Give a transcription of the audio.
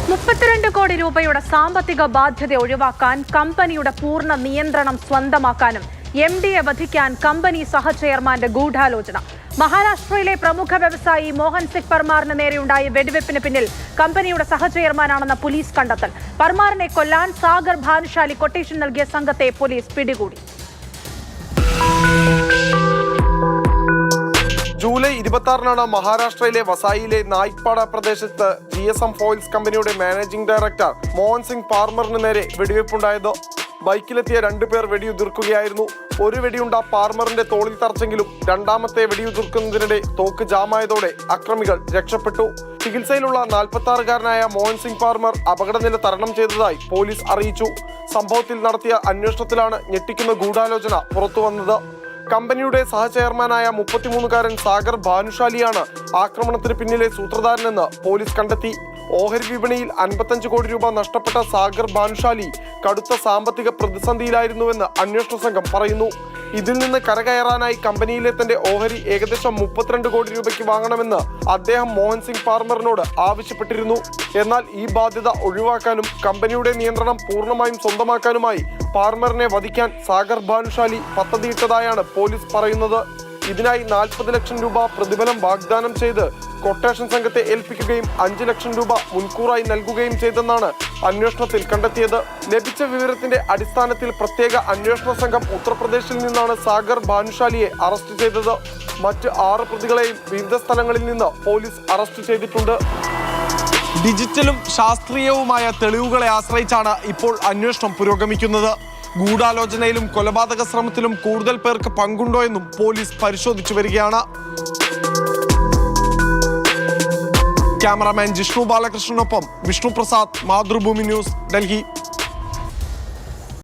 32 കോടി രൂപയുടെ സാമ്പത്തിക ബാധ്യത ഒഴിവാക്കാൻ കമ്പനിയുടെ പൂർണ്ണ നിയന്ത്രണം സ്വന്തമാക്കാനും എംഡിയെ വധിക്കാൻ കമ്പനി സഹചെയർമാന്റെ ഗൂഢാലോചന. മഹാരാഷ്ട്രയിലെ പ്രമുഖ വ്യവസായി മോഹൻ സിംഗ് പർമാറിന് നേരെയുണ്ടായ വെടിവെപ്പിന് പിന്നിൽ കമ്പനിയുടെ സഹചെയർമാനാണെന്ന പോലീസ് കണ്ടെത്തൽ. പർമാറിനെ കൊല്ലാൻ സാഗർ ഭാനുശാലി കൊട്ടേഷൻ നൽകിയ സംഘത്തെ പോലീസ് പിടികൂടി. ജൂലൈ 26-നാണ് മഹാരാഷ്ട്രയിലെ വസായിലെ നായിക്പാട പ്രദേശത്ത് GSM ഫോയിൽസ് കമ്പനിയുടെ മാനേജിംഗ് ഡയറക്ടർ മോഹൻ സിംഗ് പാർമറിന് നേരെ വെടിവെപ്പുണ്ടായത്. ബൈക്കിലെത്തിയ 2 പേർ വെടിയുതിർക്കുകയായിരുന്നു. ഒരു വെടിയുണ്ട പാർമറിന്റെ തോളിൽ തറച്ചെങ്കിലും രണ്ടാമത്തെ വെടിയുതിർക്കുന്നതിനിടെ തോക്ക് ജാമായതോടെ അക്രമികൾ രക്ഷപ്പെട്ടു. ചികിത്സയിലുള്ള 46-കാരനായ മോഹൻ സിംഗ് പാർമർ അപകടനില തരണം ചെയ്തതായി പോലീസ് അറിയിച്ചു. സംഭവത്തിൽ നടത്തിയ അന്വേഷണത്തിലാണ് ഞെട്ടിക്കുന്ന ഗൂഢാലോചന പുറത്തുവന്നത്. കമ്പനിയുടെ സഹചെയർമാനായ 33-കാരൻ സാഗർ ഭാനുശാലിയാണ് ആക്രമണത്തിന് പിന്നിലെ സൂത്രധാരനെന്ന് പോലീസ് കണ്ടെത്തി. ഓഹരി വിപണിയിൽ 55 കോടി രൂപ നഷ്ടപ്പെട്ട സാഗർ ഭാനുശാലി കടുത്ത സാമ്പത്തിക പ്രതിസന്ധിയിലായിരുന്നുവെന്ന് അന്വേഷണ സംഘം പറയുന്നു. ഇതിൽ നിന്ന് കരകയറാനായി കമ്പനിയിലെ തന്റെ ഓഹരി ഏകദേശം 32 കോടി രൂപയ്ക്ക് വാങ്ങണമെന്ന് അദ്ദേഹം മോഹൻ സിംഗ് പാർമറിനോട് ആവശ്യപ്പെട്ടിരുന്നു. എന്നാൽ ഈ ബാധ്യത ഒഴിവാക്കാനും കമ്പനിയുടെ നിയന്ത്രണം പൂർണ്ണമായും സ്വന്തമാക്കാനുമായി പാർമറിനെ വധിക്കാൻ സാഗർ ഭാനുശാലി പദ്ധതിയിട്ടതായാണ് പോലീസ് പറയുന്നത്. ഇതിനായി 40 ലക്ഷം രൂപ പ്രതിഫലം വാഗ്ദാനം ചെയ്ത് കൊട്ടേഷൻ സംഘത്തെ ഏൽപ്പിക്കുകയും 5 ലക്ഷം രൂപ മുൻകൂറായി നൽകുകയും ചെയ്തെന്നാണ് അന്വേഷണത്തിൽ കണ്ടെത്തിയത്. ലഭിച്ച വിവരത്തിന്റെ അടിസ്ഥാനത്തിൽ പ്രത്യേക അന്വേഷണ സംഘം ഉത്തർപ്രദേശിൽ നിന്നാണ് സാഗർ ഭാനുശാലിയെ അറസ്റ്റ് ചെയ്തത്. മറ്റ് 6 പ്രതികളെയും വിവിധ സ്ഥലങ്ങളിൽ നിന്ന് പോലീസ് അറസ്റ്റ് ചെയ്തിട്ടുണ്ട്. ഡിജിറ്റലും ശാസ്ത്രീയവുമായ തെളിവുകളെ ആശ്രയിച്ചാണ് ഇപ്പോൾ അന്വേഷണം പുരോഗമിക്കുന്നത്. ഗൂഢാലോചനയിലും കൊലപാതക ശ്രമത്തിലും കൂടുതൽ പേർക്ക് പങ്കുണ്ടോ എന്നും പോലീസ് പരിശോധിച്ചു വരികയാണ്. ക്യാമറാമാൻ ജിഷ്ണു ബാലകൃഷ്ണനൊപ്പം വിഷ്ണു പ്രസാദ്, മാതൃഭൂമി ന്യൂസ്, ഡൽഹി.